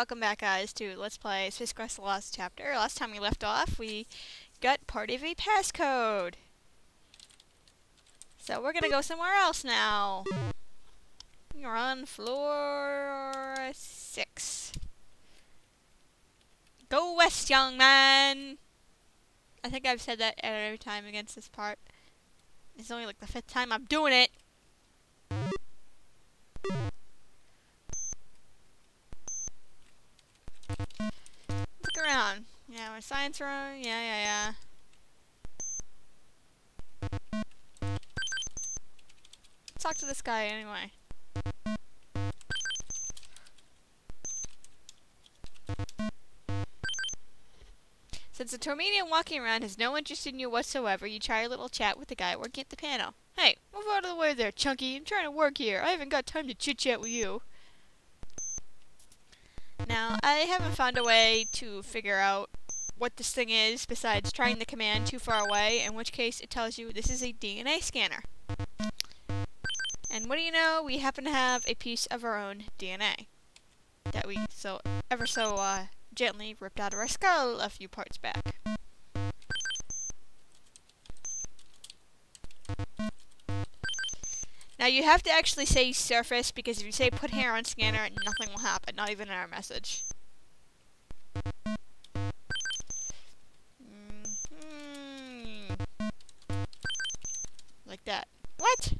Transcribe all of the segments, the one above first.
welcome back guys to Let's Play Space Quest The Lost Chapter. Last time we left off, we got part of a passcode. So we're gonna go somewhere else now. You're on floor 6. Go west, young man! I think I've said that every time against this part. It's only like the 5th time I'm doing it. Look around. Yeah, we're science room. Yeah. Talk to this guy anyway. Since the Tormenian walking around has no interest in you whatsoever, you try a little chat with the guy working at the panel. Hey, move out of the way there, Chunky. I'm trying to work here. I haven't got time to chit-chat with you. Now, I haven't found a way to figure out what this thing is besides trying the command too far away, in which case it tells you this is a DNA scanner. And what do you know? We happen to have a piece of our own DNA that we ever so gently ripped out of our skull a few parts back. Now you have to actually say surface, because if you say put hair on scanner, nothing will happen, not even in our message. Like that. What?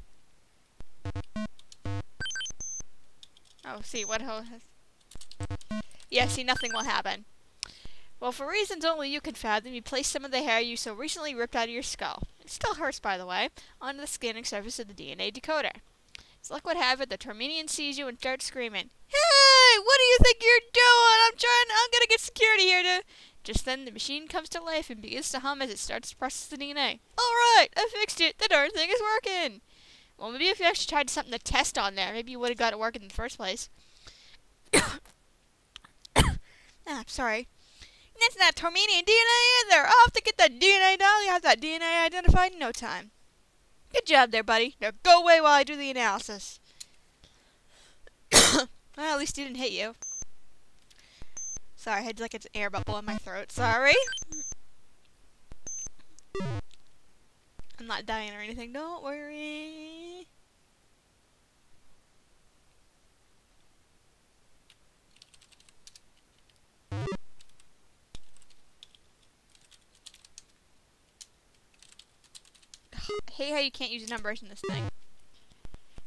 Oh, see, what? Yeah, see, nothing will happen. Well, for reasons only you can fathom, you place some of the hair you so recently ripped out of your skull. It still hurts, by the way, onto the scanning surface of the DNA decoder. So luck would have it, the Tormenian sees you and starts screaming, "Hey, what do you think you're doing? I'm gonna get security here to..." Just then, the machine comes to life and begins to hum as it starts to process the DNA. Alright, I fixed it. The darn thing is working. Well, maybe if you actually tried something to test on there, maybe you would have got it working in the first place. I'm sorry. That's not Tormenian DNA either. I'll have to get that DNA down. You have that DNA identified in no time. Good job there, buddy. Now go away while I do the analysis. Well, at least he didn't hit you. Sorry, I had like an air bubble in my throat. Sorry. I'm not dying or anything. Don't worry. I hate how you can't use numbers in this thing.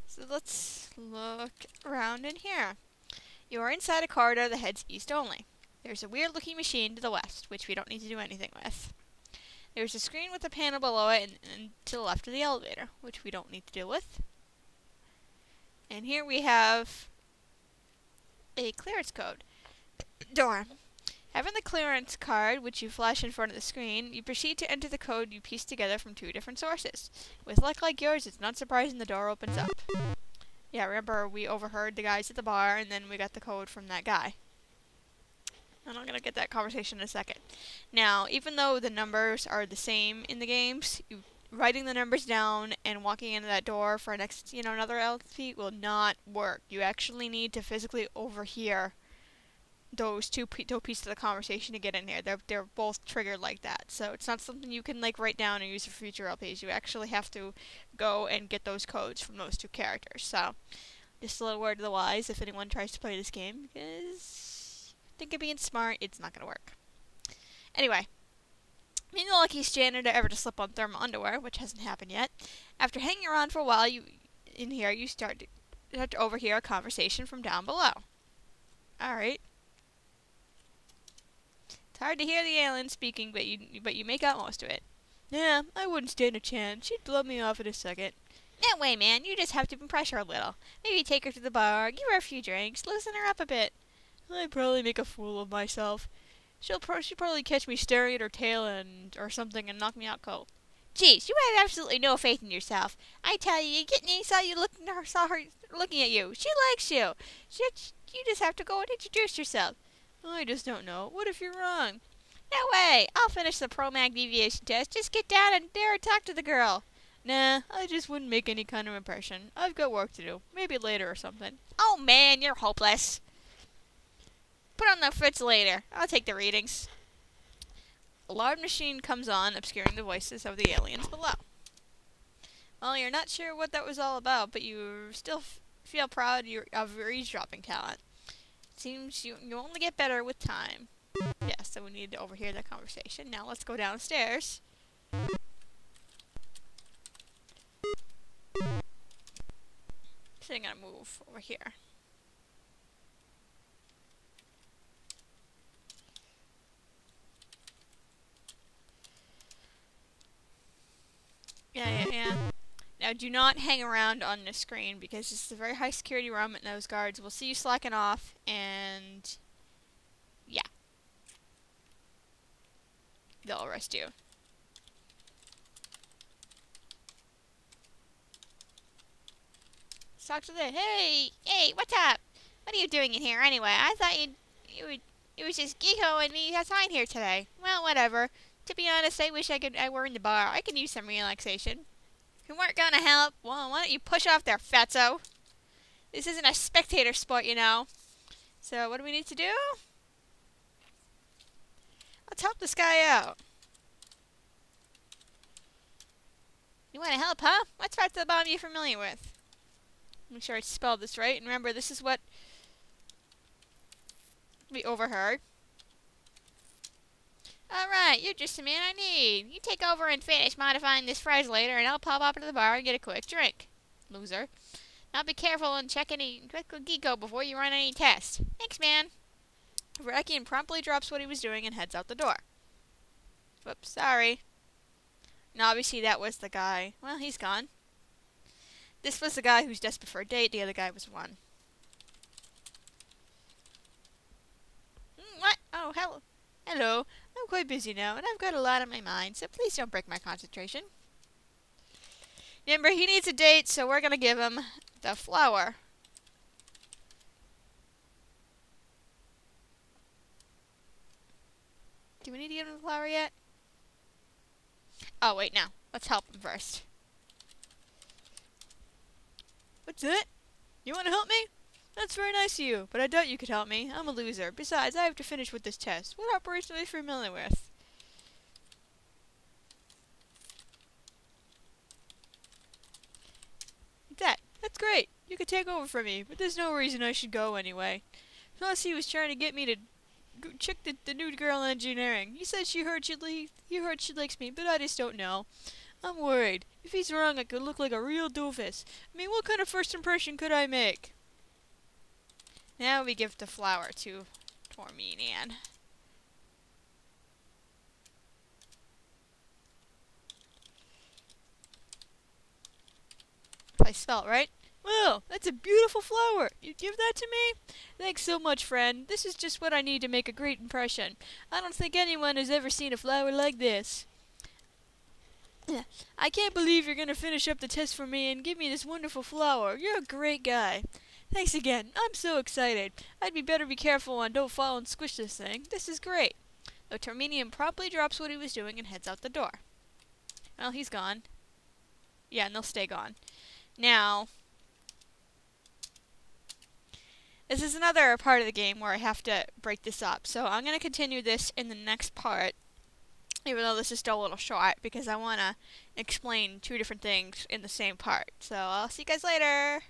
So let's look around in here. You are inside a corridor that heads east only. There's a weird looking machine to the west, which we don't need to do anything with. There's a screen with a panel below it and to the left of the elevator, which we don't need to deal with. And here we have a clearance code. Door. Having the clearance card, which you flash in front of the screen, you proceed to enter the code you piece together from 2 different sources. With luck like yours, it's not surprising the door opens up. Yeah, remember we overheard the guys at the bar, and then we got the code from that guy. And I'm gonna get that conversation in a second. Now, even though the numbers are the same in the games, writing the numbers down and walking into that door for another LP will not work. You actually need to physically overhear those two pieces of the conversation to get in here. They're both triggered like that, so it's not something you can like write down and use for future LPs. You actually have to go and get those codes from those 2 characters. So just a little word to the wise if anyone tries to play this game, because think of being smart, it's not gonna work. Anyway, being the luckiest janitor ever to slip on thermal underwear, which hasn't happened yet, after hanging around for a while, you start to overhear a conversation from down below. Alright. It's hard to hear the alien speaking, but you make out most of it. Yeah, I wouldn't stand a chance. She'd blow me off in a second. That way, man. You just have to impress her a little. Maybe take her to the bar, give her a few drinks, loosen her up a bit. I'd probably make a fool of myself. She'd probably catch me staring at her tail or something and knock me out cold. Jeez, you have absolutely no faith in yourself. I tell you, saw her looking at you. She likes you. You just have to go and introduce yourself. I just don't know. What if you're wrong? No way! I'll finish the ProMag deviation test. Just get down and dare talk to the girl. Nah, I just wouldn't make any kind of impression. I've got work to do. Maybe later or something. Oh man, you're hopeless. Put on the fritz later. I'll take the readings. Alarm machine comes on, obscuring the voices of the aliens below. Well, you're not sure what that was all about, but you still feel proud of your eavesdropping talent. Seems you only get better with time. Yeah, so we need to overhear that conversation. Now let's go downstairs. So I'm gonna move over here. Yeah. Now do not hang around on the screen because this is a very high security room and those guards will see you slacking off and yeah. They'll arrest you. Let's talk to the hey, what's up? What are you doing in here anyway? I thought it was just Geeko and me outside here today. Well, whatever. To be honest, I wish I were in the bar. I could use some relaxation. If you weren't gonna help, well, why don't you push off there, fatso? This isn't a spectator sport, you know. So, what do we need to do? Let's help this guy out. You want to help, huh? What parts of the bomb are you familiar with? Make sure I spelled this right. And remember, this is what we overheard. Alright, you're just the man I need. You take over and finish modifying this phrase later, and I'll pop up to the bar and get a quick drink. Loser. Now be careful and check Geeko before you run any tests. Thanks, man. Vrakian promptly drops what he was doing and heads out the door. Whoops, sorry. Now, obviously, that was the guy. Well, he's gone. This was the guy who's desperate for a date. The other guy was one. What? Oh, hello. Hello. I'm quite busy now, and I've got a lot on my mind, so please don't break my concentration. Remember, he needs a date, so we're gonna give him the flower. Do we need to give him the flower yet? Oh, wait, no. Let's help him first. What's that? You want to help me? That's very nice of you, but I doubt you could help me. I'm a loser. Besides, I have to finish with this test. What operation are you familiar with? That's great. You could take over for me, but there's no reason I should go anyway. Plus, he was trying to get me to check the new girl in engineering. He said she heard she likes me, but I just don't know. I'm worried. If he's wrong, I could look like a real doofus. I mean, what kind of first impression could I make? Now we give the flower to Tormenian. If I spell it right. Well, that's a beautiful flower. You'd give that to me? Thanks so much, friend. This is just what I need to make a great impression. I don't think anyone has ever seen a flower like this. I can't believe you're going to finish up the test for me and give me this wonderful flower. You're a great guy. Thanks again. I'm so excited. I'd better be careful and don't fall and squish this thing. This is great. The Tormenian promptly drops what he was doing and heads out the door. Well, he's gone. Yeah, and they'll stay gone. Now, this is another part of the game where I have to break this up. So I'm going to continue this in the next part. Even though this is still a little short, because I want to explain two different things in the same part. So I'll see you guys later.